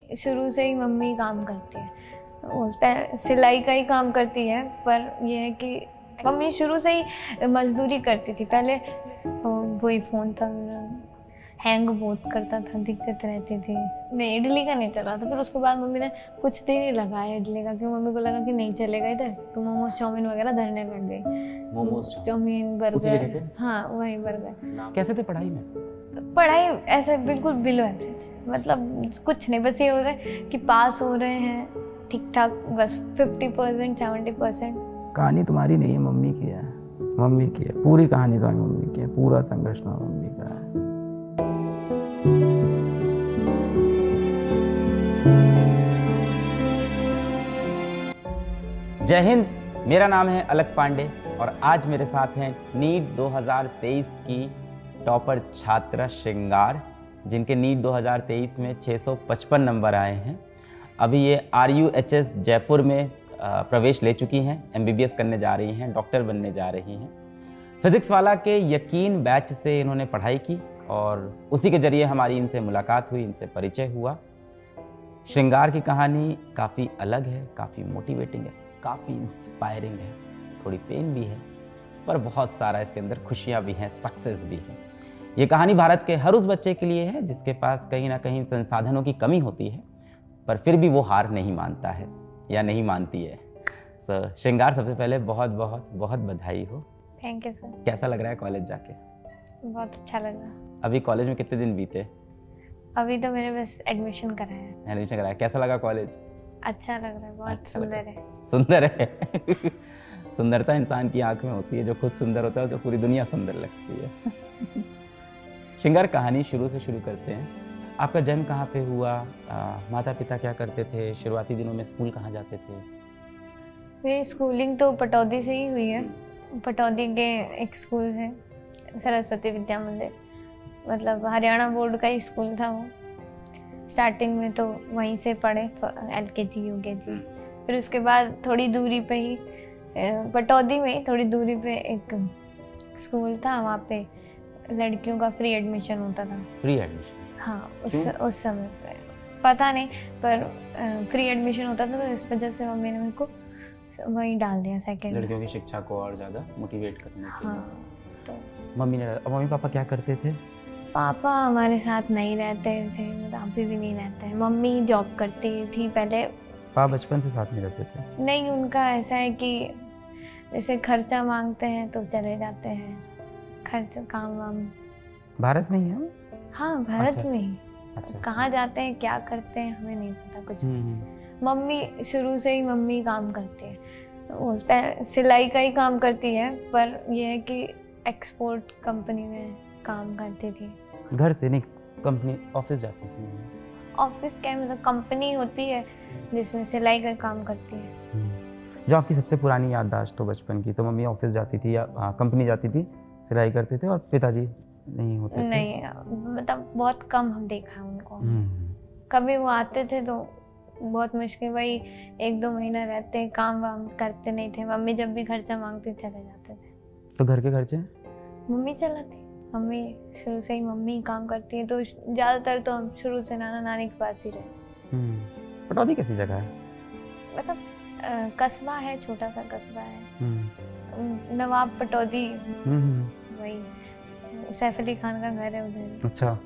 शुरू से ही मम्मी काम करती है, उस पर सिलाई का ही काम करती है। पर यह है कि मम्मी शुरू से ही मजदूरी करती थी। पहले वही फ़ोन था मेरा, हैंग बहुत करता था, दिक्कत रहती थी। नहीं, इडली का नहीं चला था। फिर उसके बाद मम्मी ने कुछ दिन ही लगाया इडली का, क्योंकि मम्मी को लगा कि नहीं चलेगा इधर, तो मोमोज चाउमीन वगैरह धरने लग गई। मोमोज चाउमीन बर्गर, हाँ वही बर्गर। कैसे थे पढ़ाई में? पढ़ाई ऐसे बिल्कुल बिलो एवरेज, मतलब कुछ नहीं, बस ये हो रहा है कि पास हो रहे हैं ठीक ठाक, बस 50% 70%। कहानी तुम्हारी नहीं है, मम्मी की है। मम्मी की है पूरी कहानी, तुम्हारी मम्मी की है, पूरा संघर्ष मम्मी का है। जय हिंद, मेरा नाम है अलक पांडे और आज मेरे साथ हैं नीट 2023 की टॉपर छात्रा श्रृंगार, जिनके नीट 2023 में 655 नंबर आए हैं। अभी ये RUHS जयपुर में प्रवेश ले चुकी हैं, MBBS करने जा रही हैं, डॉक्टर बनने जा रही हैं। फिजिक्स वाला के यकीन बैच से इन्होंने पढ़ाई की और उसी के जरिए हमारी इनसे मुलाकात हुई, इनसे परिचय हुआ। श्रृंगार की कहानी काफ़ी अलग है, काफ़ी मोटिवेटिंग है, काफ़ी इंस्पायरिंग है, थोड़ी पेन भी है, पर बहुत सारा इसके अंदर खुशियाँ भी हैं, सक्सेस भी है। ये कहानी भारत के हर उस बच्चे के लिए है जिसके पास कहीं ना कहीं संसाधनों की कमी होती है, पर फिर भी वो हार नहीं मानता है या नहीं मानती है। श्रृंगार, सबसे पहले बहुत बहुत बहुत बधाई हो। Thank you sir. कैसा लग रहा है कॉलेज जाके? बहुत अच्छा लग रहा। अभी कॉलेज में कितने दिन बीते? अभी तो मैंने बस एडमिशन कराया है। एडमिशन कराया, कैसा लगा कॉलेज? अच्छा लग रहा है, बहुत अच्छा सुंदर है। सुंदर है। सुंदरता इंसान की आंख में होती है, जो खुद सुंदर होता है उसे पूरी दुनिया सुंदर लगती है। श्रृंगार, कहानी शुरू से शुरू करते हैं। आपका जन्म कहाँ पे हुआ? माता पिता क्या करते थे? शुरुआती दिनों में स्कूल कहाँ जाते थे? मेरी स्कूलिंग तो पटौदी से ही हुई है। पटौदी के एक स्कूल है, सरस्वती विद्या मंदिर, मतलब हरियाणा बोर्ड का ही स्कूल था वो। स्टार्टिंग में तो वहीं से पढ़े, LKG UKG। फिर उसके बाद थोड़ी दूरी पे ही पटौदी में थोड़ी दूरी पे एक स्कूल था, वहाँ पे लड़कियों का फ्री एडमिशन होता था। Free admission? हाँ, उस समय पे पता नहीं, पर फ्री एडमिशन होता था, तो इस वजह से मम्मी ने मेरे को वहीं डाल दिया सेकंड। लड़कियों की शिक्षा को और ज़्यादा मोटिवेट करने के लिए। हाँ, तो मम्मी पापा क्या करते थे? पापा हमारे साथ नहीं रहते थे, मतलब अभी भी नहीं रहते हैं। मम्मी जॉब करती थी पहले। पापा बचपन से साथ नहीं रहते थे? नहीं, उनका ऐसा है कि जैसे खर्चा मांगते हैं तो चले जाते हैं, खर्च काम वाम। भारत में ही है? हाँ, भारत में ही। अच्छा। कहाँ जाते हैं, क्या करते हैं, हमें नहीं पता कुछ। मम्मी शुरू से ही मम्मी काम करती है, उस पर सिलाई का ही काम करती है। पर यह है कि एक्सपोर्ट कंपनी में काम करती थी। घर से नहीं, कंपनी ऑफिस जाती थी? ऑफिस क्या, मतलब कंपनी होती है जिसमें सिलाई का काम करती है। जो आपकी सबसे पुरानी याददाश्त हो बचपन की, तो मम्मी ऑफिस जाती थी या कंपनी जाती थी, सिलाई करते थे, और पिताजी नहीं होते थे? नहीं, मतलब बहुत कम हम देखा उनको। कभी वो आते थे तो बहुत मुश्किल, वही 1-2 महीना रहते, काम वाम करते नहीं थे। मम्मी जब भी खर्चा मांगती चले जाते थे। तो घर के खर्चे मम्मी चलाती। मम्मी शुरू से ही मम्मी काम करती है, तो ज़्यादातर तो हम शुरू से नाना नानी के पास ही रहे। पटौदी कैसी जगह है? मतलब कस्बा है, छोटा सा कस्बा है, नवाब पटौदी। वही सैफ अली खान का घर है उधर। अच्छा।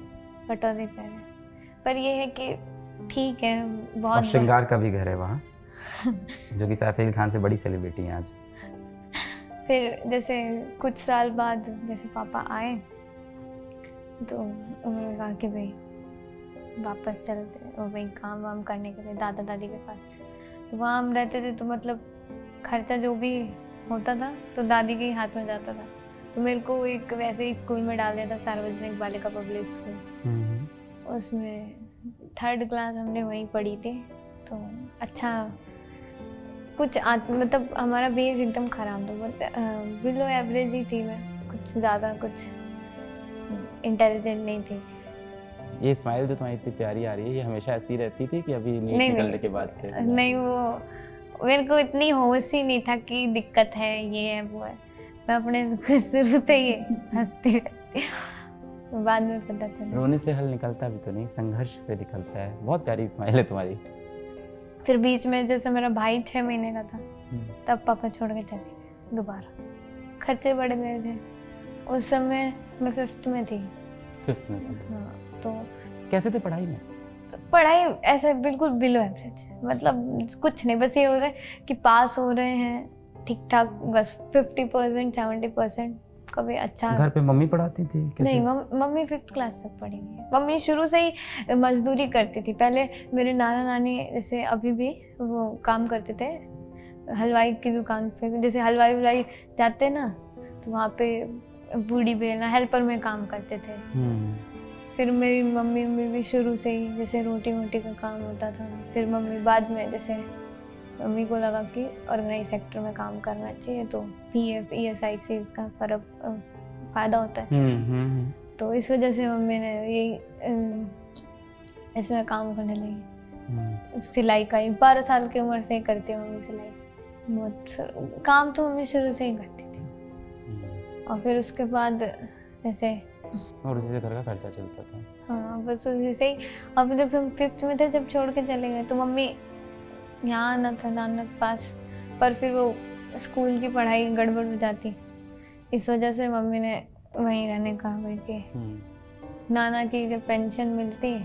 पटौदी का है, पर ये है कि ठीक है, बहुत। श्रृंगार का भी घर है वहाँ, जो कि सैफ अली खान से बड़ी सेलिब्रिटी है आज। फिर जैसे कुछ साल बाद जैसे पापा आए तो उन्होंने कहा कि भाई वापस चलते और वही काम वाम करने के लिए दादा दादी के पास। तो वहाँ हम रहते थे, तो मतलब खर्चा जो भी होता था तो दादी के ही हाथ में जाता था। तो मेरे को एक वैसे ही स्कूल में डाल दिया था, सार्वजनिक बालिका पब्लिक स्कूल। उसमें 3rd क्लास हमने वहीं पढ़ी थी, तो अच्छा कुछ मतलब हमारा बेस एकदम ख़राब था, बिलो एवरेज ही थी मैं, कुछ ज़्यादा कुछ इंटेलिजेंट नहीं थी। ये स्माइल जो तुम्हारी इतनी प्यारी आ रही है, ये हमेशा ऐसी रहती थी कि अभी नीट निकलने के बाद से? नहीं, वो मेरे को इतनी होश ही नहीं था कि दिक्कत है, ये है वो है। मैं अपने शुरू से ही हंसती रहती। बाद में पता चला। रोने से हल निकलता भी तो नहीं, संघर्ष से निकलता है। बहुत प्यारी स्माइल है तुम्हारी। फिर बीच में जैसे मेरा भाई 6 महीने का था, तब पापा छोड़ के चले गए दोबारा। खर्चे बढ़ गए थे। उस समय मैं 5th में थी। 5th में थी। हाँ, तो कैसे थे पढ़ाई में? पढ़ाई ऐसे बिल्कुल बिलो एवरेज, मतलब कुछ नहीं, बस ये हो रहा है कि पास हो रहे हैं ठीक ठाक, बस 50% 70%। कभी अच्छा घर पे मम्मी पढ़ाती थी कैसे? नहीं, मम्मी 5th क्लास तक पढ़ी हुई है। मम्मी शुरू से ही मजदूरी करती थी। पहले मेरे नाना नानी जैसे अभी भी वो काम करते थे हलवाई की दुकान पे। जैसे हलवाई जाते ना, तो वहाँ पे बूढ़ी बेलना हेल्पर में काम करते थे। फिर मेरी मम्मी भी शुरू से ही जैसे रोटी वोटी का काम होता था। फिर मम्मी बाद में जैसे मम्मी को लगा कि ऑर्गेनाइज सेक्टर में काम करना चाहिए, तो PF ESI से इसका फ़ायदा होता है। तो इस वजह से मम्मी ने यही इसमें काम करने लगी। सिलाई का ही 12 साल की उम्र से ही करती है मम्मी सिलाई। बहुत काम तो मम्मी शुरू से ही करती थी। और फिर उसके बाद जैसे और उसी से घर का खर्चा चलता था। हाँ, बस उसी से ही। अब जब हम 5th में थे, जब छोड़ के चले गए, तो मम्मी यहाँ आना था नाना के पास, पर फिर वो स्कूल की पढ़ाई गड़बड़ हो जाती। इस वजह से मम्मी ने वहीं रहने का हुआ कि नाना की जब पेंशन मिलती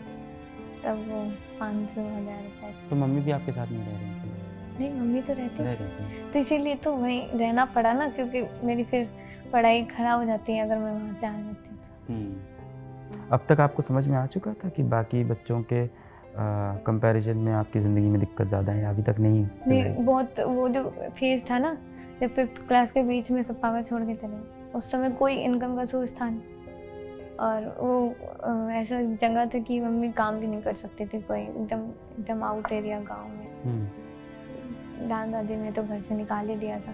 तब वो 500-1000 रुपये। तो मम्मी भी आपके साथ नहीं रह रही थी? नहीं, मम्मी तो रहती रह रही थी। तो इसीलिए तो वहीं रहना पड़ा ना, क्योंकि मेरी फिर पढ़ाई खराब हो जाती है अगर मैं वहाँ से आ जाती तो। अब तक आपको समझ में आ चुका था कि बाकी बच्चों के कंपैरिजन में आपकी ज़िंदगी में दिक्कत ज़्यादा है? अभी तक नहीं? बहुत वो जो फेज था ना, जब 5th क्लास के बीच में सब पापा छोड़ के चले, उस समय कोई इनकम का सोर्स था नहीं। और वो ऐसा जगह था कि मम्मी काम भी नहीं कर सकती थी कोई, एकदम आउट एरिया गाँव में। दादी ने तो घर से निकाल ही दिया था।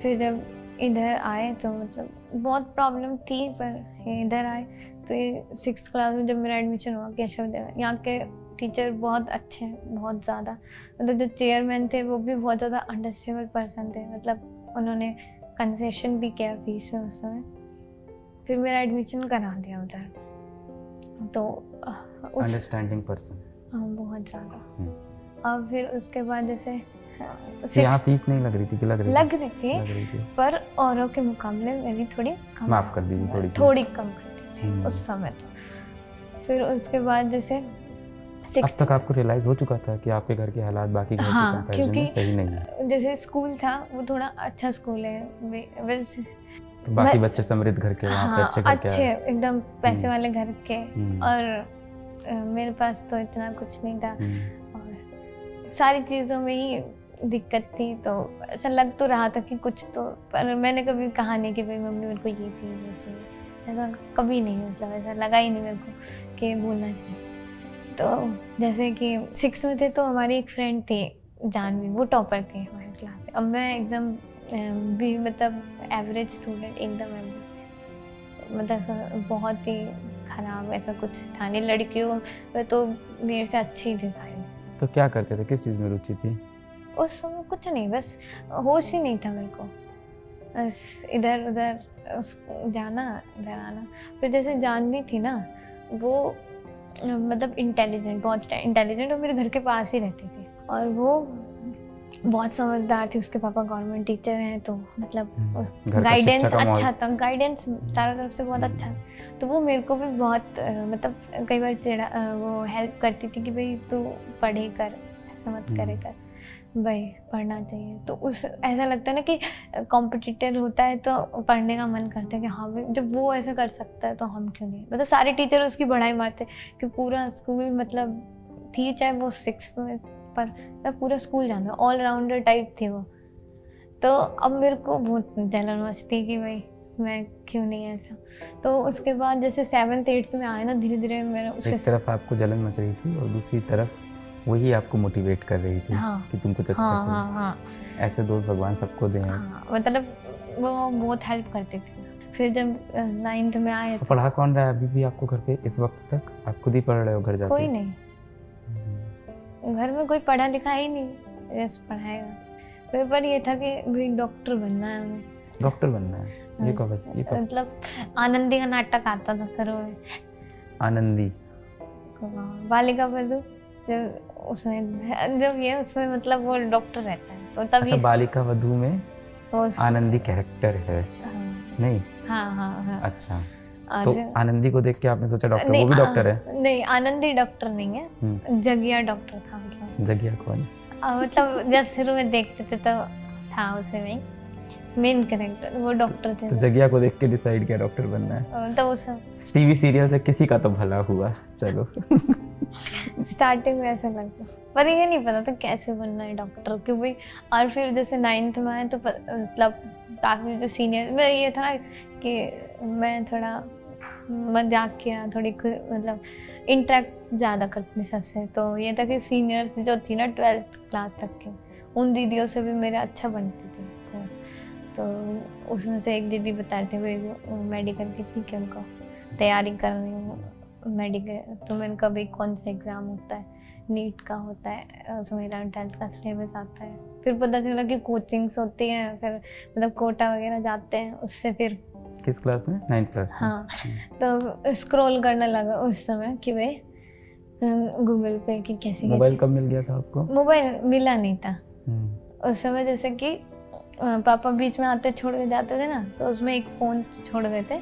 फिर जब इधर आए तो मतलब बहुत प्रॉब्लम थी, पर इधर आए तो ये 6th क्लास में जब मेरा एडमिशन हुआ केशव देव, यहाँ के टीचर बहुत अच्छे हैं, बहुत ज़्यादा। मतलब जो चेयरमैन थे वो भी बहुत ज़्यादा अंडरस्टैंडेबल पर्सन थे। मतलब उन्होंने कंसेशन भी किया फीस में उस समय। फिर मेरा एडमिशन करा दिया उधर। तो अंडरस्टैंडिंग पर्सन। हाँ, बहुत ज़्यादा। और फिर उसके बाद जैसे यहाँ फीस नहीं लग रही थी कि लग रही थी? पर औरों के मुकाबले मेरी थोड़ी कम, माफ़ कर दीजिए, थोड़ी कम करती थी उस समय तो। फिर उसके बाद जैसे अब तक आपको रियलाइज हो चुका था कि आपके घर के हालात बाकी घर के कंपैरिजन में सही नहीं है? जैसे स्कूल था वो थोड़ा अच्छा स्कूल है, तो बाकी बच्चे समृद्ध घर के, वहाँ पे अच्छे एकदम पैसे वाले घर के। और मेरे पास तो इतना कुछ नहीं था और सारी चीज़ों में ही दिक्कत थी। तो ऐसा लग तो रहा था कि कुछ तो, पर मैंने कभी कहा नहीं कि भाई मम्मी मेरे को ये चाहिए वो चाहिए, ऐसा कभी नहीं। मतलब ऐसा लगा ही नहीं मेरे को कि बोलना चाहिए। तो जैसे कि 6th में थे तो हमारी एक फ्रेंड थी जानवी, वो टॉपर थी हमारी क्लास से। अब मैं एकदम भी मतलब एवरेज स्टूडेंट, एकदम एवरेज, मतलब बहुत ही खराब, ऐसा कुछ था नहीं। लड़कियों में तो मेरे से अच्छी ही थी सारी। तो क्या करते थे, किस चीज़ में रुचि थी उस समय? कुछ नहीं, बस होश ही नहीं था मेरे को, बस इधर उधर जाना इधर आना। फिर जैसे जानवी थी ना, वो मतलब इंटेलिजेंट, बहुत इंटेलिजेंट, और मेरे घर के पास ही रहती थी। और वो बहुत समझदार थी, उसके पापा गवर्नमेंट टीचर हैं, तो मतलब गाइडेंस अच्छा था, गाइडेंस चारों तरफ से बहुत अच्छा। तो वो मेरे को भी बहुत मतलब कई बार वो हेल्प करती थी कि भाई तू पढ़े कर, ऐसा मत करे कर, भाई पढ़ना चाहिए। तो उस ऐसा लगता है ना कि कॉम्पिटिटर होता है तो पढ़ने का मन करता है कि हाँ भाई जब वो ऐसा कर सकता है तो हम क्यों नहीं। मतलब सारे टीचर उसकी बढ़ाई मारते कि पूरा स्कूल, मतलब थी चाहे वो 6th में, पर तब पूरा स्कूल जानता, ऑलराउंडर टाइप थी वो। तो अब मेरे को बहुत जलन मचती कि भाई मैं क्यों नहीं ऐसा। तो उसके बाद जैसे 7th 8th में आए ना, धीरे धीरे मेरा उसके एक तरफ आपको जलन मच रही थी और दूसरी तरफ वही आपको मोटिवेट कर रही थी कि तुम कुछ अच्छा करो। हाँ। ऐसे दोस्त भगवान सबको दें। मतलब वो बहुत हेल्प करती थी। फिर जब 9th में आए तो पढ़ा कौन रहा है अभी भी आपको घर पे इस वक्त तक? आप खुद ही पढ़ रहे हो घर जाके? कोई नहीं, घर में कोई पढ़ा लिखा ही नहीं, बस पढ़ाएगा। पेपर ये था कि भाई डॉक्टर बनना है हमें। डॉक्टर बनना है, ये कब बस ये कब? मतलब आनंदी का नाटक आता था शुरू में, आनंदी, बालिका वधू, जब उसमें जब ये उसमें मतलब वो डॉक्टर रहता है तो तभी अच्छा बालिका वधू में वो आनंदी कैरेक्टर है? नहीं, हाँ अच्छा। और तो आनंदी को देख के आपने सोचा डॉक्टर, नहीं, वो भी डॉक्टर है? नहीं, आनंदी डॉक्टर नहीं है, जगिया डॉक्टर था मतलब। जगिया कौन? मतलब जब शुरू में देखते थे तो था उसे में मेन कैरेक्टर, वो डॉक्टर थे। तो जगिया को देख के डिसाइड किया डॉक्टर बनना है? तो वो सब टीवी सीरियल से किसी का तो भला हुआ, चलो। स्टार्टिंग में ऐसा लगता, पर ये नहीं पता था कैसे बनना है डॉक्टर, क्योंकि और फिर जैसे 9th में आए तो मतलब काफी जो सीनियर में ये था ना कि मैं थोड़ा मजाक किया, थोड़ी मतलब इंटरेक्ट ज़्यादा करती थी सबसे, तो ये था कि सीनियर्स जो थी ना 12th क्लास तक के, उन दीदियों से भी मेरे अच्छा बनती थी। तो उसमें से एक दीदी बता रही थी वो मेडिकल की थी कि उनको तैयारी करनी है मेडिकल, तो मैंने कभी कौन सा एग्ज़ाम होता है, नीट का होता है, उसमें 11th का सिलेबस आता है। फिर पता चला कि कोचिंग्स होती हैं, फिर मतलब कोटा वगैरह जाते हैं, उससे फिर किस क्लास में? 9th क्लास में? हाँ, तो स्क्रॉल करने लगा उस समय कि भाई गूगल पे कि कैसे। मोबाइल कब मिल गया था आपको? मोबाइल मिला नहीं था उस समय, जैसे कि पापा बीच में आते छोड़ के जाते थे ना, तो उसमें एक फ़ोन छोड़ गए थे,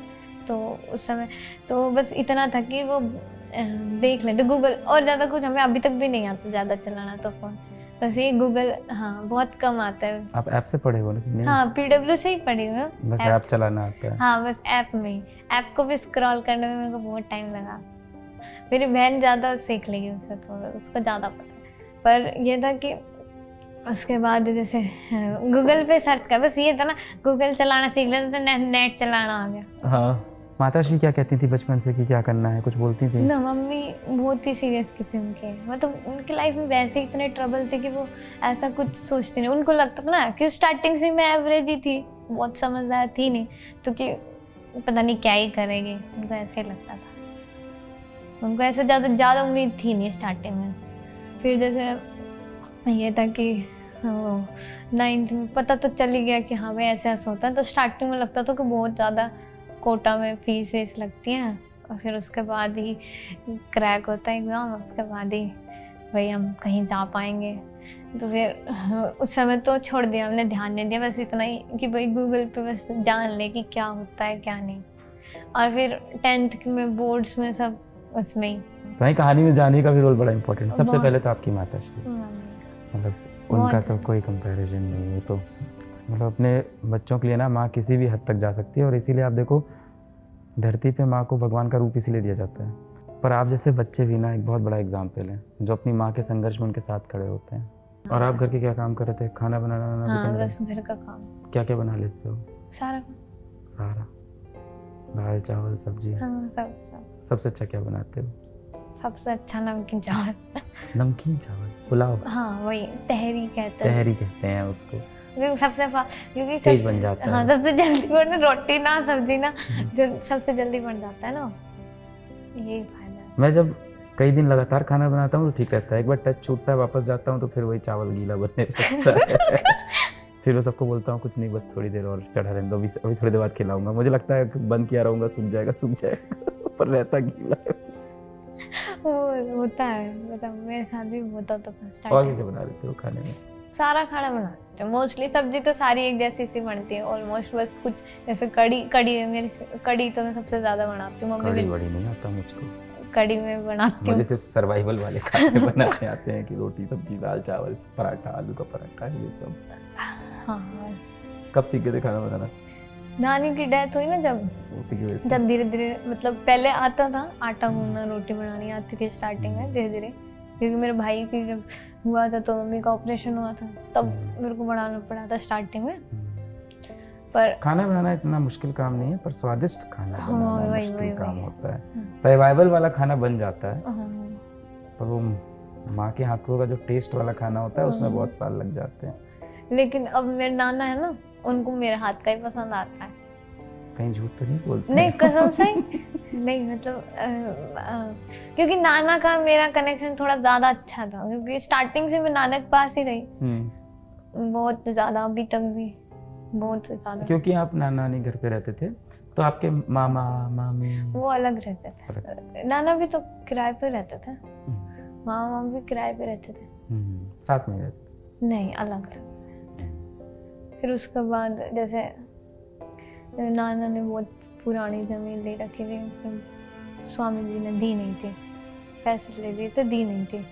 तो उस समय तो बस इतना था कि वो देख लेते गूगल, और ज़्यादा कुछ हमें अभी तक भी नहीं आता ज़्यादा चलाना, तो फ़ोन बस ये गूगल, हाँ बहुत कम आता है। आप ऐप से पढ़े हो ना? हाँ, PW से ही पढ़ी हूँ, बस ऐप चलाना आता है? हाँ बस ऐप में ही, ऐप को भी स्क्रॉल करने में मेरे को बहुत टाइम लगा। मेरी बहन ज़्यादा सीख लेगी उससे, थोड़ा उसको ज़्यादा पता है, पर ये था कि उसके बाद जैसे गूगल पे सर्च कर, बस ये था ना गूगल चलाना सीख लेते तो नेट चलाना आ गया। हाँ। माताश्री क्या कहती थी बचपन से कि क्या करना है, कुछ बोलती थी? ना, मम्मी बहुत ही सीरियस किस्म के, मतलब उनकी लाइफ में वैसे ही इतने ट्रबल थे कि वो ऐसा कुछ सोचते नहीं। उनको लगता था ना कि स्टार्टिंग से मैं एवरेज ही थी, बहुत समझदार थी नहीं, तो कि पता नहीं क्या ही करेगी, उनको ऐसा ही लगता था। उनको ऐसे ज़्यादा उम्मीद थी नहीं स्टार्टिंग में। फिर जैसे ये था कि 9th में पता तो चल ही गया कि हाँ भाई ऐसे ऐसा होता है, तो स्टार्टिंग में लगता था कि बहुत ज़्यादा कोटा में फीस वीस लगती है, और फिर उसके बाद ही क्रैक होता है एग्ज़ाम, उसके बाद ही भाई हम कहीं जा पाएंगे। तो फिर उस समय तो छोड़ दिया हमने, ध्यान नहीं दिया, बस इतना ही कि भाई गूगल पे बस जान ले कि क्या होता है क्या नहीं। और फिर 10th में बोर्ड्स में सब उसमें ही। तो कहानी में जाने का भी रोल बड़ा इम्पोर्टेंट है। सबसे पहले तो आपकी माताश्री, मतलब उनका तो कोई कंपैरिजन नहीं है, तो मतलब अपने बच्चों के लिए ना माँ किसी भी हद तक जा सकती है, और इसीलिए आप देखो धरती पे माँ को भगवान का रूप इसीलिए दिया जाता है। पर आप जैसे बच्चे भी ना एक बहुत बड़ा एग्जाम्पल है, जो अपनी माँ के संघर्ष में उनके साथ खड़े होते हैं। और आप घर के क्या काम कर रहे थे? खाना बनाना? हाँ, बस घर का काम। क्या क्या बना लेते हो? सारा दाल चावल सब्जी? हाँ, सब। सबसे अच्छा क्या बनाते हो? सबसे अच्छा नमकीन चावल। नमकीन चावल, पुलाव? हाँ वही तहरी कहते हैं उसको, सबसे क्योंकि तेज बन जाता है। हाँ, सबसे जल्दी बन, रोटी ना सब्जी ना सबसे जल्दी बन जाता है ना, यही फायदा है। मैं जब कई दिन लगातार खाना बनाता हूँ तो ठीक रहता है, एक बार टच छूटता है वापस जाता हूँ तो फिर वही चावल गीला बनने लगता है। फिर मैं सबको बोलता हूँ कुछ नहीं, बस थोड़ी देर और चढ़ा रहने दो, अभी थोड़ी देर बाद खिलाऊंगा। मुझे लगता है बंद किया रहूँगा सूख जाएगा पर रहता गीला है। वो होता है, मतलब मेरे साथ भी होता था फर्स्ट टाइम। और क्या बना लेते हो खाने में? सारा खाना बनाते हैं मोस्टली, सब्जी तो सारी एक जैसी सी बनती है ऑलमोस्ट, बस कुछ जैसे कड़ी है मेरी, कड़ी तो मैं सबसे ज्यादा बनाती हूँ। मम्मी भी बड़ी नहीं आता मुझको, कड़ी में बनाती हूँ। मुझे सिर्फ सर्वाइवल वाले खाने बनाने आते हैं कि रोटी सब्जी दाल चावल पराठा, आलू का पराठा, ये सब। हाँ, कब सीख गए थे खाना बनाना? नानी की डेथ हुई ना जब, उसी की वजह से जब धीरे धीरे, मतलब पहले आता था आटा गूंदना, रोटी बनानी आती थी स्टार्टिंग में, धीरे धीरे क्योंकि मेरे भाई की जब हुआ था तो मम्मी का ऑपरेशन हुआ था, तब मेरे को बनाना पड़ा था स्टार्टिंग में। पर खाना बनाना इतना मुश्किल काम नहीं है, पर स्वादिष्ट खाना बनाना मुश्किल काम होता है। हाँ। सर्वाइवल वाला खाना बन जाता है, हाँ। पर वो माँ के हाथों का जो टेस्ट वाला खाना होता है उसमें बहुत साल लग जाते हैं। लेकिन अब मेरे नाना है ना, उनको मेरे हाथ का ही पसंद आता है। कहीं झूठ तो नहीं बोलते? नहीं, कसम से नहीं, मतलब क्योंकि नाना का मेरा कनेक्शन थोड़ा ज्यादा अच्छा था, क्योंकि स्टार्टिंग से मैं नाना के पास ही रही बहुत ज्यादा, अभी तक भी। बहुत ज़्यादा। क्योंकि आप नाना नानी घर पे रहते थे, तो आपके मामा मामी वो अलग रहते थे। नाना भी तो किराए पे रहते थे, मामा भी किराए पे रहते थे। साथ में रहते थे? नहीं, अलग से। फिर उसके बाद जैसे नाना ने बहुत पुरानी ज़मीन ले रखी थी, फिर स्वामी जी ने दी नहीं थी, पैसे ले लिए थे, दी नहीं थी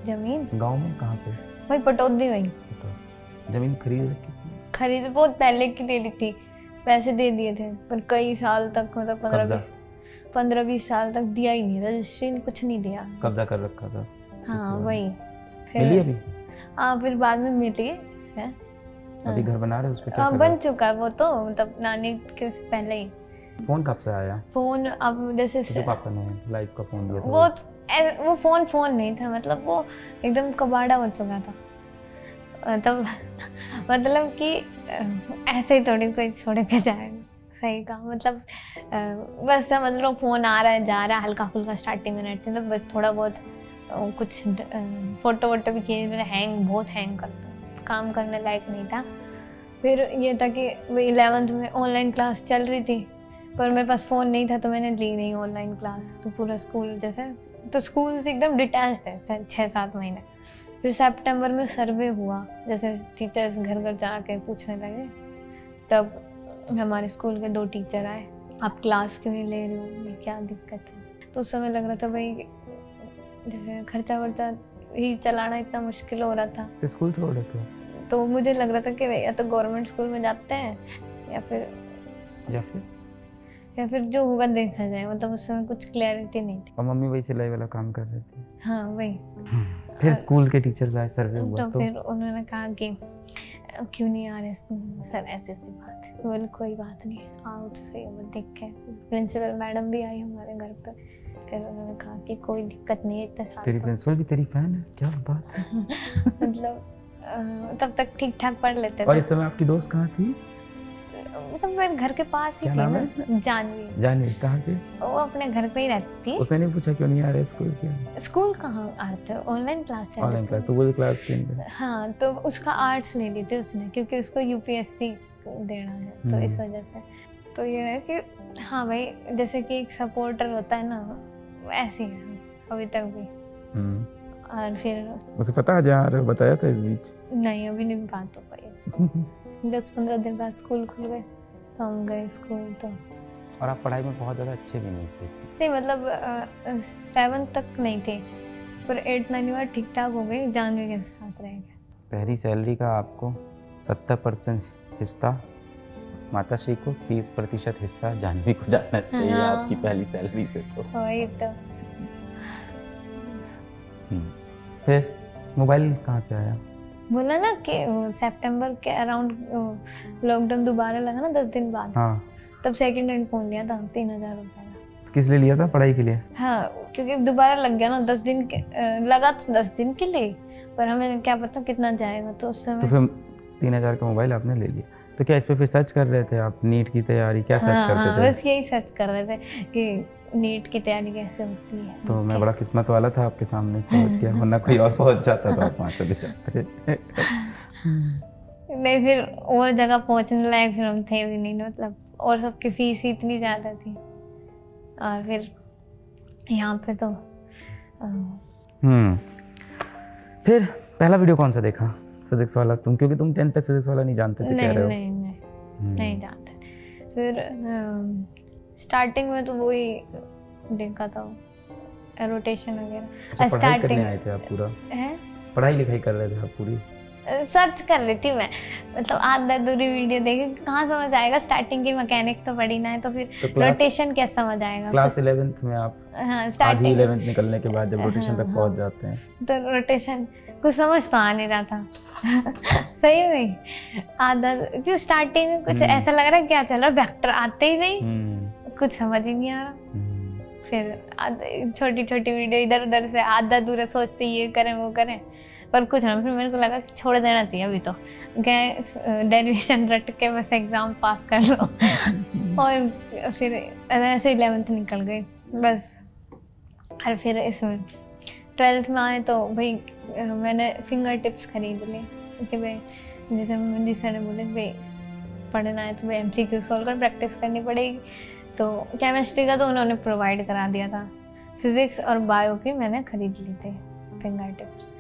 ज़मीन। गांव में कहाँ पे? वही पटौदी, वही जमीन खरीद रखी? खरीद बहुत पहले की ले ली थी, पैसे दे दिए थे, पर कई साल तक, मतलब 15-20 साल तक दिया ही नहीं, रजिस्ट्री कुछ नहीं दिया, कब्जा कर रखा था। हाँ वही। मिली अभी? हाँ, फिर बाद में मिली है। अभी घर बना रहे, उस पे क्या बन चुका है वो तो, मतलब नानी के पहले ही। फोन कब से आया? फोन अब जैसे पापा ने लाइफ का फोन दिया था, वो फोन नहीं था, मतलब वो एकदम कबाड़ा हो चुका था, मतलब कि ऐसे ही थोड़ी कोई छोड़ के जाएगा, सही कहा, मतलब बस मतलब फ़ोन आ रहा है जा रहा है, हल्का फुल्का स्टार्टिंग में नेट से, तो बस थोड़ा बहुत कुछ फ़ोटो वोटो भी किए, मेरा बहुत हैंग करता, काम करने लायक नहीं था। फिर ये था कि वो 11th में ऑनलाइन क्लास चल रही थी, पर मेरे पास फ़ोन नहीं था, तो मैंने ली नहीं ऑनलाइन क्लास, तो पूरा स्कूल जैसे, तो स्कूल से एकदम डिटैच थे 6-7 महीने। फिर सितंबर में सर्वे हुआ, जैसे टीचर्स घर घर जाके पूछने लगे, तब हमारे स्कूल के 2 टीचर आए, आप क्लास क्यों नहीं ले रहे हो, ये क्या दिक्कत है। तो उस समय लग रहा था भाई जैसे खर्चा वर्चा ही चलाना इतना मुश्किल हो रहा था, तो स्कूल छोड़ देते हो? तो मुझे लग रहा था कि या तो गवर्नमेंट स्कूल में जाते हैं या फिर जो होगा देखा जाए, मतलब उस समय कुछ क्लैरिटी नहीं थी। और मम्मी वही सिलाई वाला काम कर रही थी? हाँ वही। फिर स्कूल के टीचर्स आए, सर्वे हुआ, तो फिर उन्होंने कहा कि क्यों नहीं आ रहे सर, ऐसी बात है। बोले कोई बात नहीं, आओ तो सही, वो देख के। प्रिंसिपल मैडम भी आई हमारे घर पे, फिर उन्होंने कहा कि कोई दिक्कत नहीं है इतने साल। तेरी प्रिंसिपल भी तेरी फैन है? क्या बात है। मतलब तब तक ठीक ठाक पढ़ लेते थे। और इस समय आपकी दोस्त कहाँ थी? मतलब मेरे घर के पास ही थी ना, जानवी। कहाँ थी? वो अपने घर पे ही रहती थी। उसने नहीं पूछा क्यों नहीं आ रहे स्कूल? स्कूल कहाँ आते, ऑनलाइन क्लास चल रही थी। तो वो क्लास की? हाँ, तो उसका आर्ट्स ले ली थी उसने, क्योंकि उसको यूपीएससी देना है, तो इस वजह से। तो ये है कि हाँ भाई, जैसे कि एक सपोर्टर होता है ना, ऐसे ही है अभी तक भी। और फिर उसे पता है जहाँ रहे, बताया था इस बीच? नहीं, अभी नहीं बात हो पाई। 10-15 दिन बाद स्कूल खुल गए, तो हम गए स्कूल। तो और आप पढ़ाई में बहुत ज़्यादा अच्छे भी नहीं थे? नहीं, मतलब 7th तक नहीं थे, पर 8-9 बार ठीक ठाक हो गई, जानवी के साथ रह गए। पहली सैलरी का आपको 70% हिस्सा माताश्री को, 30% हिस्सा जानवी को जाना चाहिए। हाँ। आपकी पहली सैलरी से तो वही तो। फिर मोबाइल कहाँ से आया? बोला ना कि सितंबर के अराउंड लॉकडाउन दोबारा लगा ना 10 दिन बाद। हाँ। तब सेकंड हैंड फोन लिया था 3000 रुपए का। किस लिए लिया था? पढ़ाई के लिए? हाँ, क्योंकि दोबारा लग गया ना 10 दिन के, लगा तो 10 दिन के लिए, पर हमें क्या पता कितना जाएगा, तो उस समय। तो फिर 3000 का मोबाइल आपने ले लिया। तो क्या इस पे फिर सर्च कर रहे थे आप, नीट की तैयारी क्या सर्च करते थे? बस यही सर्च कर रहे थे कि नीट की तैयारी कैसे होती है। तो मैं बड़ा किस्मत वाला था, आपके सामने पहुंच गया, वरना कोई और पहुंच जाता तो आप वहाँ चले जाते। नहीं, फिर और जगह पहुंचने लायक फिर हम थे भी नहीं, मतलब, और सबकी फीस ही इतनी ज़्यादा थी, और फिर यहाँ पे तो फिर पहला वीडियो कौन सा देखा फिजिक्स वाला तुम? क्योंकि तुम 10th तक फिजिक्स वाला नहीं जानते थे, कह रहे हो। नहीं जानते। फिर स्टार्टिंग में तो वही देखा था, रोटेशन वगैरह। पढ़ाई करने आए थे आप पूरा? पढ़ाई लिखाई कर रहे थे आप पूरी? सर्च कर रही थी मैं, मतलब आधा दूरी वीडियो देखे, कहाँ समझ आएगा, स्टार्टिंग की मैकेनिक्स तो पढ़ी ना है, तो फिर रोटेशन क्या समझ आएगा। क्लास 11th में आप? हाँ, आधी 11th निकलने के बाद जब रोटेशन तक पहुंच जाते हैं, तो रोटेशन कुछ समझ तो आ नहीं रहा था। सही में आधा, क्यों स्टार्टिंग में कुछ ऐसा लग रहा है क्या चल रहा, वेक्टर आते ही नहीं, कुछ समझ ही नहीं आ रहा। फिर छोटी छोटी वीडियो इधर उधर से आधा दूर सोचते ये करें वो करें, पर कुछ ना। फिर मेरे को लगा कि छोड़ देना चाहिए अभी, तो क्या डेरिवेशन रट के बस एग्जाम पास कर लो। और फिर ऐसे 11th निकल गई बस। और फिर इसमें 12th में आए तो भाई मैंने फिंगर टिप्स खरीद ली, क्योंकि भाई जैसे मंदी सर ने बोले भाई पढ़ना है तो MCQ सॉल्व कर प्रैक्टिस करनी पड़ेगी। तो केमिस्ट्री का तो उन्होंने प्रोवाइड करा दिया था, फिजिक्स और बायो की मैंने खरीद ली थी फिंगर टिप्स।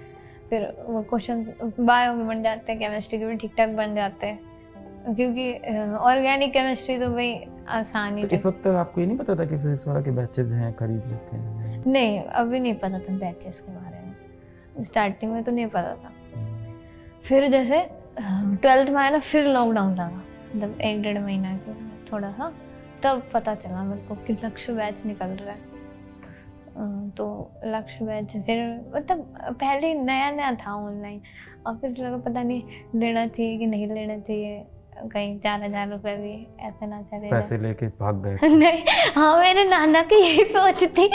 फिर वो क्वेश्चन बायो के बन जाते हैं, केमिस्ट्री के भी ठीक ठाक बन जाते हैं, क्योंकि ऑर्गेनिक केमिस्ट्री तो भाई आसानी। तो इस वक्त आपको ये नहीं पता था कि फिजिक्स वाला के बैचेस हैं, खरीद लेते हैं? नहीं, अभी नहीं पता था बैचेस के बारे में, स्टार्टिंग में तो नहीं पता था। फिर जैसे 12th में आया ना, फिर लॉकडाउन लगा, मतलब 1-1.5 महीना के थोड़ा सा, तब पता चला मेरे को कि लक्ष्य बैच निकल रहा है। तो लक्ष्य बैच फिर मतलब पहले नया नया था ऑनलाइन, और फिर लगा पता नहीं लेना चाहिए कि नहीं लेना चाहिए, कहीं 4,000 रुपये भी ऐसे ना चले पैसे लेके भाग गए। नहीं, हाँ मेरे नाना की यही सोच थी,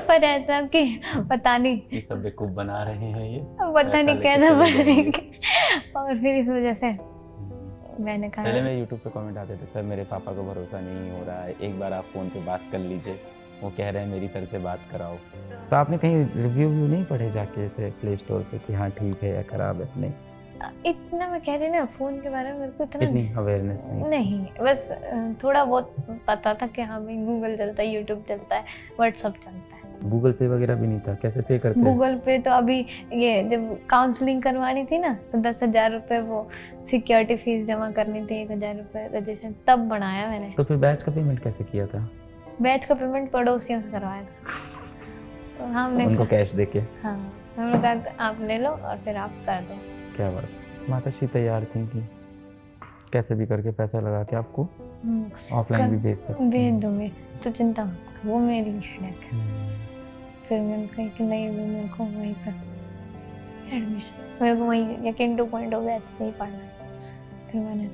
पर ऐसा कि पता नहीं ये सब बेवकूफ बना रहे हैं ये, पता नहीं कैसे बनेंगे। और फिर इस वजह से मैंने कहा, पहले मेरे YouTube पे कमेंट आते थे, सर मेरे पापा को भरोसा नहीं हो रहा है, एक बार आप फ़ोन पे बात कर लीजिए, वो कह रहे हैं मेरी सर से बात कराओ। तो आपने कहीं रिव्यू नहीं पढ़े जाके ऐसे प्ले स्टोर पे कि हाँ ठीक है या खराब है? नहीं, इतना मैं कह रही ना फ़ोन के बारे में मेरे को इतनी अवेयरनेस नहीं, बस थोड़ा बहुत पता था कि हाँ भाई गूगल चलता है, यूट्यूब चलता है, व्हाट्सअप चलता है। गूगल पे वगैरह भी नहीं था? कैसे पे करते? गूगल पे तो अभी ये जब काउंसलिंग करवानी थी ना, तो 10,000 रुपये वो सिक्योरिटी फीस जमा करनी थी, 1,000 रुपये रजिस्ट्रेशन, तब बनाया मैंने। तो फिर बैच का पेमेंट कैसे किया था? बैच का पेमेंट पड़ोसियों से करवाया था। तो हमने उनको कैश देके? हाँ, हमने कहा आप ले लो और फिर आप कर दो। क्या बात। माताश्री तैयार थी कि कैसे भी करके पैसा लगा के आपको ऑफलाइन भी भेज सकते हैं? भेज दूंगी, तो चिंता मत कर, वो मेरी हेडेक है। फिर मैंने कहा कि नहीं, वो मेरे को वहीं पर एडमिशन, मेरे को वहीं यकीन 2.0 बैच से ही पढ़ना है। फिर मैंने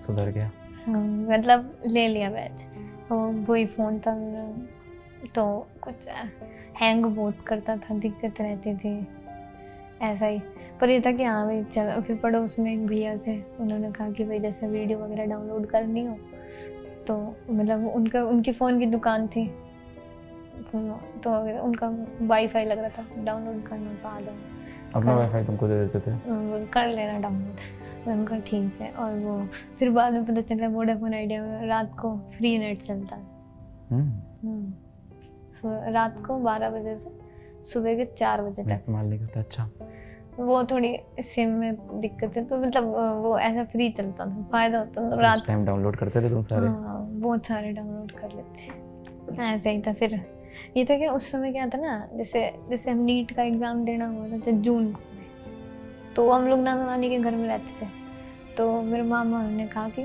सुधर गया? हाँ, मतलब ले लिया बैच। वही फ़ोन था मेरा, तो कुछ हैंग बहुत करता था, दिक्कत रहती थी ऐसा ही। पर ये था कि हाँ भाई चल। फिर पड़ोस में एक भैया थे, उन्होंने कहा कि भाई जैसे वीडियो वगैरह डाउनलोड करनी हो तो मतलब उनकी फ़ोन की दुकान थी, तो उनका वाईफाई लग रहा था, डाउनलोड करना तो आ जाओ, अपना वाईफाई तुमको दे देते थे? कर लेना डाउनलोड। उनका ठीक है। और वो फिर बाद में पता चला वोडाफोन आइडिया में रात को फ्री नेट चलता है। रात को 12 बजे से सुबह के 4 बजे तक इस्तेमाल नहीं करता। अच्छा, वो थोड़ी सिम में दिक्कत है, तो मतलब वो ऐसा फ्री चलता था, फायदा होता था। रात टाइम डाउनलोड करते थे तुम सारे? हाँ, बहुत सारे डाउनलोड कर लेते, ऐसे ही था। फिर ये था कि उस समय क्या था ना, जैसे हम नीट का एग्ज़ाम देना हुआ था जून में, तो हम लोग नाना नानी के घर में रहते थे। तो मेरे मामा ने कहा कि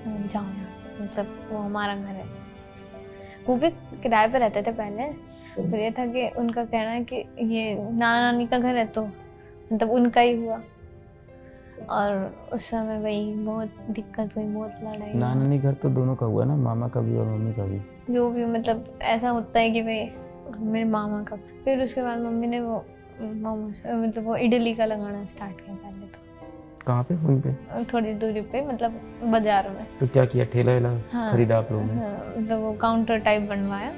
जाओ यहाँ से, मतलब वो हमारा घर है। वो भी किराए पे रहते थे पहले। फिर ये था कि उनका कहना है कि ये नाना नानी का घर है, तो मतलब उनका ही हुआ। और उस समय भाई बहुत दिक्कत हुई, बहुत लड़ाई। नाना नानी घर तो दोनों का हुआ ना, मामा का भी और मम्मी का भी? जो भी मतलब ऐसा होता है कि भाई मेरे मामा का। फिर उसके बाद मम्मी ने वो मोमोज, मतलब वो इडली का लगाना स्टार्ट किया पहले तो। कहाँ पे? वहीं पे थोड़ी दूरी पे, मतलब बाजार में। तो क्या किया, ठेला वेला खरीदा आप लोगों ने? मतलब वो काउंटर टाइप बनवाया।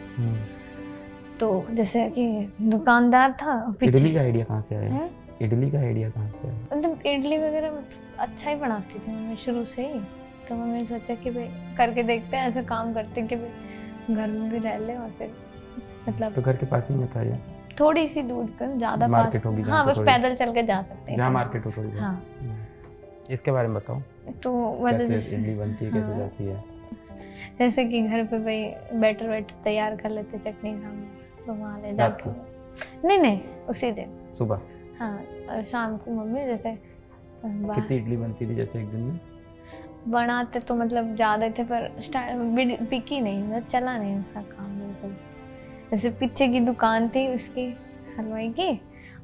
तो जैसे कि दुकानदार था। इडली का आइडिया कहाँ से आया? इडली का आइडिया कहाँ से आया? मतलब इडली वगैरह अच्छा ही बनाती थी मैं शुरू से ही। तो मैंने सोचा कि भाई करके देखते हैं, ऐसा काम करते हैं कि भाई घर में भी रह ले। और फिर मतलब तो घर के पास ही में था ये? थोड़ी सी दूर पर, ज्यादा मार्केट होगी? हाँ, बस पैदल चल के जा सकते हैं जहाँ मार्केट हो थोड़ी। हाँ। इसके बारे में बताओ। तो कैसे इडली बनती है, कैसे जाती है? जैसे कि घर पे भाई बैटर तैयार कर लेते, चटनी तो वहाँ ले जाके। नहीं, उसी दिन सुबह। हाँ, और शाम को मम्मी जैसे कितनी इडली बनती थी जैसे एक दिन में? बनाते तो मतलब ज़्यादा थे, पर बिकी नहीं, मतलब चला नहीं उसका काम बिल्कुल। जैसे पीछे की दुकान थी उसकी हलवाई की,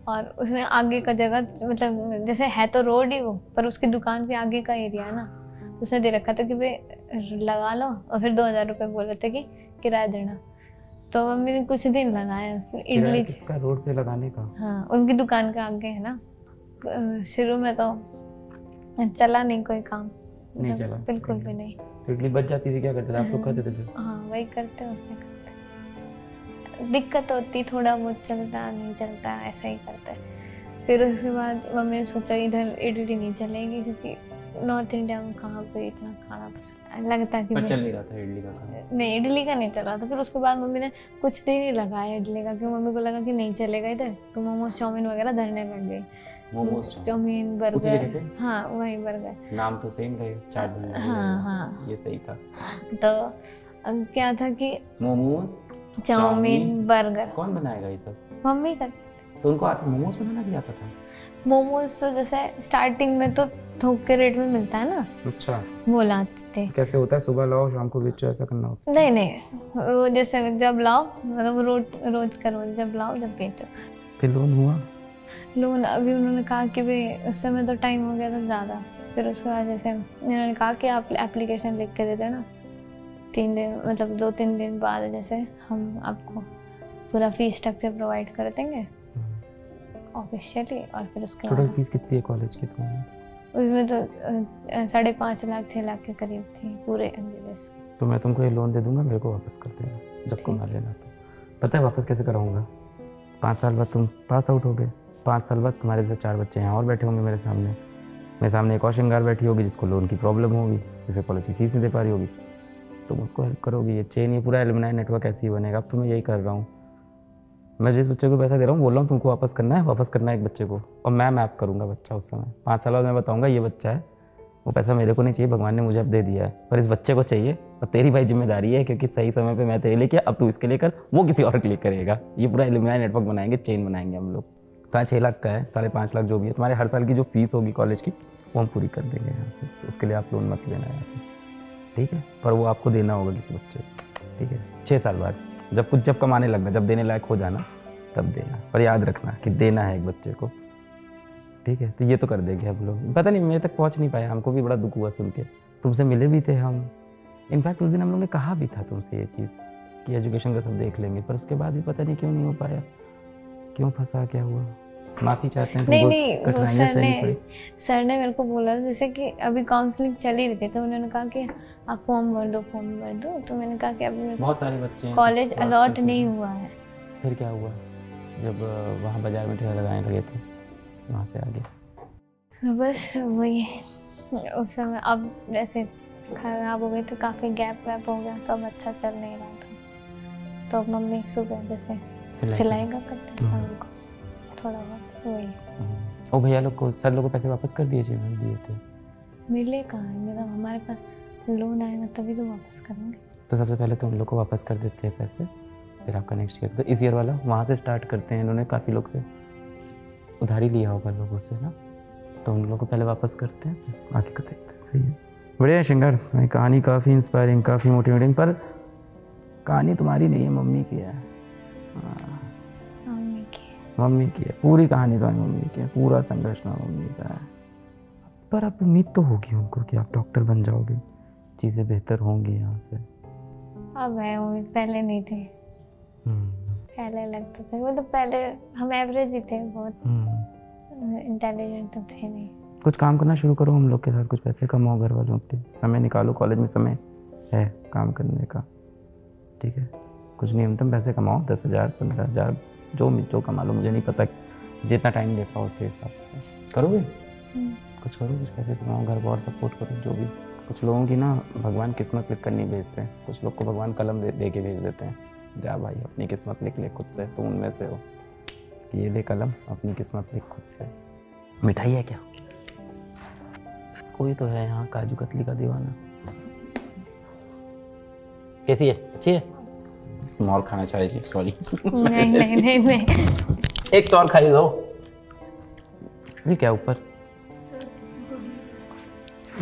और उसने आगे का जगह, मतलब जैसे है तो रोड ही वो, पर उसकी दुकान के आगे का एरिया है ना, उसने दे रखा था कि भाई लगा लो। और फिर 2,000 रुपये बोल रहे थे कि किराया देना। तो मम्मी ने कुछ दिन लगाया इडली। किसका? रोड पे लगाने का? हाँ, उनकी दुकान के आगे है ना। शुरू में तो चला नहीं कोई काम, नहीं चला बिल्कुल भी नहीं। तो इडली बच जाती थी, क्या करते थे आप लोग? खाते थे फिर? हाँ, वही करते होते। दिक्कत होती, थोड़ा बहुत चलता नहीं चलता, ऐसा ही करते। फिर उसके बाद मम्मी ने सोचा इधर इडली नहीं चलेगी, क्योंकि नॉर्थ इंडिया में कहाँ कोई इतना खाना पसंद लगता है कि पर चल नहीं रहा था इडली का खाना। नहीं, इडली का नहीं चला था। फिर उसके बाद मम्मी ने कुछ दिन ही लगाया इडली का, क्योंकि मम्मी को लगा कि नहीं चलेगा इधर, तो मोमोज चाउमीन वगैरह धरने लग गई। मोमोज चाउमीन उसी जगह बर्गर, पे? हाँ वही बर्गर। नाम तो सेम रहे, चाट भंडार। हाँ हाँ, ये सही था। तो अब क्या था कि मोमोज चाउमीन बर्गर कौन बनाएगा ये सब? मम्मी का। तो उनको आता मोमोज बनाना भी आता था? मोमोज तो जैसे स्टार्टिंग में तो थोक के रेट में मिलता है ना, अच्छा, वो लाते थे। कैसे होता है? सुबह लाओ शाम को बेचो, ऐसा करना होता नहीं नहीं, वो जैसे जब लाओ, मतलब रोज का रोज, जब लाओ जब बेचो। है? फिर लोन हुआ? लोन अभी उन्होंने कहा कि भाई उस समय तो टाइम हो गया था ज़्यादा। फिर उसके बाद जैसे उन्होंने कहा कि आप एप्लीकेशन लिख के दे देना, 3 दिन मतलब 2-3 दिन बाद जैसे हम आपको पूरा फीस स्ट्रक्चर प्रोवाइड कर देंगे ऑफिशियली। और फिर उसके टोटल बाद फीस कितनी है कॉलेज की तुम्हारी? उसमें तो 5.5 लाख 6 लाख के करीब थी पूरे MBBS की। तो मैं तुमको ये लोन दे दूंगा, मेरे को वापस कर देना जब कमा लेना। तो पता है वापस कैसे कराऊंगा? 5 साल बाद तुम पास आउट हो गए, 5 साल बाद तुम्हारे जैसे 4 बच्चे यहाँ और बैठे होंगे मेरे सामने एक और श्रृंगार बैठी होगी जिसको लोन की प्रॉब्लम होगी, जिसे कॉलेज की फीस नहीं दे पा रही होगी, तुम उसको हेल्प करोगी। ये चेन, ये पूरा एलुमनाई नेटवर्क ऐसे ही बनेगा। अब तो मैं यही कर रहा हूँ, मैं जिस बच्चे को पैसा दे रहा हूँ बोल रहा हूँ तुमको वापस करना है एक बच्चे को, और मैं मैप करूँगा बच्चा उस समय। 5 साल बाद मैं बताऊँगा ये बच्चा है, वो पैसा मेरे को नहीं चाहिए, भगवान ने मुझे अब दे दिया है, पर इस बच्चे को चाहिए, और तेरी भाई जिम्मेदारी है क्योंकि सही समय पे मैं तेरे लिए किया, अब तू इसके लिए कर, वो किसी और के लिए करेगा। ये पूरा एलुमनाई नेटवर्क बनाएंगे, चेन बनाएंगे हम लोग। तो 6 लाख का है, 5.5 लाख जो भी है, तुम्हारे हर साल की जो फीस होगी कॉलेज की वो हम पूरी कर देंगे यहाँ से। तो उसके लिए आप लोन मत लेना यहाँ से, ठीक है? पर वो आपको देना होगा किसी बच्चे को, ठीक है? 6 साल बाद जब कमाने लगना, जब देने लायक हो जाना तब देना, पर याद रखना कि देना है एक बच्चे को, ठीक है? तो ये तो कर देंगे हम लोग। पता नहीं मेरे तक पहुंच नहीं पाया, हमको भी बड़ा दुख हुआ सुन के। तुमसे मिले भी थे हम, इनफैक्ट उस दिन हम लोग ने कहा भी था तुमसे ये चीज़ कि एजुकेशन का सब देख लेंगे, पर उसके बाद भी पता नहीं क्यों नहीं हो पाया, क्यों फंसा, क्या हुआ? माफ़ी चाहते हैं। नहीं, वो सर ने मेरे को बोला जैसे कि अभी काउंसलिंग चल ही रही थी, तो उन्होंने कहा कि आप फॉर्म भर दो। तो मैंने कहा कि अभी बहुत सारे बच्चे हैं, कॉलेज अलॉट नहीं हुआ है। फिर क्या हुआ जब वहाँ बाजार में ठेला लगाने लगे थे, वहाँ से आगे? तो बस वही, उस समय अब जैसे खराब हो गई तो काफ़ी गैप हो गया, तो अब अच्छा चल नहीं रहा था। तो मम्मी सुबह जैसे सिलाई का करते शाम को थोड़ा बहुत वही। ओ भैया लोग को, सर लोग को पैसे वापस कर दिए थे? मिले कहाँ है, मेरा हमारे पास लोन आएगा तभी तो वापस करेंगे। तो सबसे पहले तो उन लोग को वापस कर देते हैं पैसे, फिर आपका नेक्स्ट ईयर, तो इस ईयर वाला वहाँ से स्टार्ट करते हैं। इन्होंने काफ़ी लोग से उधारी लिया होगा लोगों से ना, तो उन लोगों को पहले वापस करते हैं, आगे का देखते हैं। सही है, बढ़िया है श्रृंगार। मेरी कहानी काफ़ी इंस्पायरिंग, काफ़ी मोटिवेटिंग, पर कहानी तुम्हारी नहीं है, मम्मी की है। मम्मी की है पूरी कहानी, तो मम्मी की है, पूरा संघर्ष मम्मी का है। पर अब उम्मीद तो होगी उनको कि आप डॉक्टर बन जाओगे, चीज़ें बेहतर होंगी यहाँ से। अब है उम्मीद, पहले नहीं थे। पहले लगता था, वो तो पहले हम एवरेज ही थे, बहुत इंटेलिजेंट तो थे नहीं। कुछ काम करना शुरू करो हम लोग के साथ, कुछ पैसे कमाओ, घर वालों के समय निकालो, कॉलेज में समय है काम करने का, ठीक है? कुछ न्यूनतम पैसे कमाओ, 10,000 15,000 जो कमा लो, मुझे नहीं पता, जितना टाइम देता हो उसके हिसाब से करोगे। कुछ करो, कुछ पैसे कमाओ, घर को और सपोर्ट करो, जो भी। कुछ लोगों की ना भगवान किस्मत लिख कर नहीं भेजते हैं, कुछ लोग को भगवान कलम दे के भेज देते हैं, जा भाई अपनी किस्मत लिख ले खुद से, तुम उनमें से हो, ये ले कलम, अपनी किस्मत लिख खुद से। मिठाई है क्या? कोई तो है यहाँ काजू कतली का दीवाना। कैसी है? अच्छी है? तुम और खाना चाहिए? सॉरी। नहीं। एक तो और खाई लो। ये क्या ऊपर?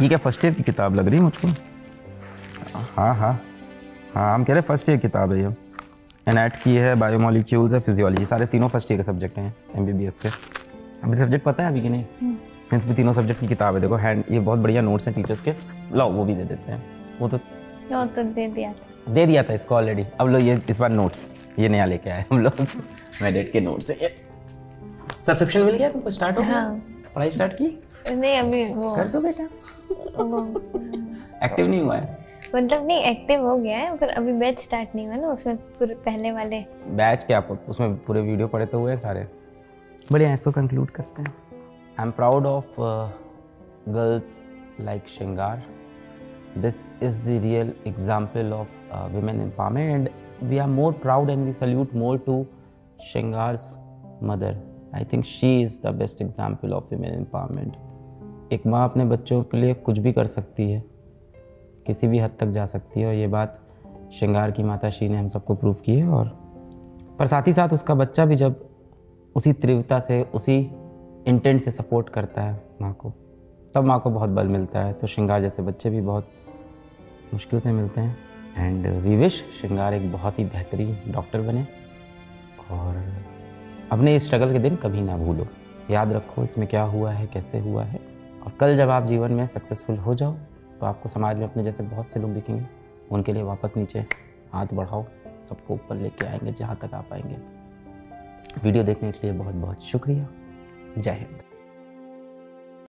ये क्या फर्स्ट ईयर की किताब लग रही है मुझको? हाँ, हम कह रहे फर्स्ट ईयर किताब है ये। एनएट की है, बायोमोलिक्यूल्स है, फिजियोलॉजी, सारे तीनों फर्स्ट ईयर के सब्जेक्ट हैं MBBS के। अभी सब्जेक्ट पता है अभी कि नहीं? इसमें तीनों सब्जेक्ट की किताब है, देखो हैंड, ये बहुत बढ़िया नोट्स हैं टीचर्स के। लो वो भी दे देते हैं, वो तो दे दिया था इसको ऑलरेडी। अब लो ये इस बार नोट्स ये नया लेके आए हम लोग, मेडिट के नोट्स है ये। सब्सक्रिप्शन मिल गया तुमको? स्टार्ट हो गया? पढ़ाई स्टार्ट की? नहीं अभी वो कर दो बेटा। एक्टिव नहीं हुआ है? मतलब नहीं, एक्टिव हो गया है, पर अभी बैच स्टार्ट नहीं हुआ ना, उसमें पूरे पहले वाले बैच क्या, उसमें पूरे वीडियो पढ़े तो हुए सारे। बढ़िया, इसको कंक्लूड करते हैं। I am proud of girls like Shringar. This is the real example of women empowerment, and we are more proud and we salute more to Shringar's mother. I think she is the best example of women empowerment. एक माँ अपने बच्चों के लिए कुछ भी कर सकती है, किसी भी हद तक जा सकती है, और ये बात श्रृंगार की माता श्री ने हम सबको प्रूव की है। और पर साथ ही साथ उसका बच्चा भी जब उसी तीव्रता से, उसी इंटेंट से सपोर्ट करता है माँ को, तब माँ को बहुत बल मिलता है। तो श्रृंगार जैसे बच्चे भी बहुत मुश्किल से मिलते हैं। एंड वी विश श्रृंगार एक बहुत ही बेहतरीन डॉक्टर बने, और अपने इस स्ट्रगल के दिन कभी ना भूलो। याद रखो इसमें क्या हुआ है, कैसे हुआ है, और कल जब आप जीवन में सक्सेसफुल हो जाओ तो आपको समाज में अपने जैसे बहुत से लोग दिखेंगे, उनके लिए वापस नीचे हाथ बढ़ाओ, सबको ऊपर लेके आएंगे जहाँ तक आप आएंगे। वीडियो देखने के लिए बहुत बहुत शुक्रिया। जय हिंद।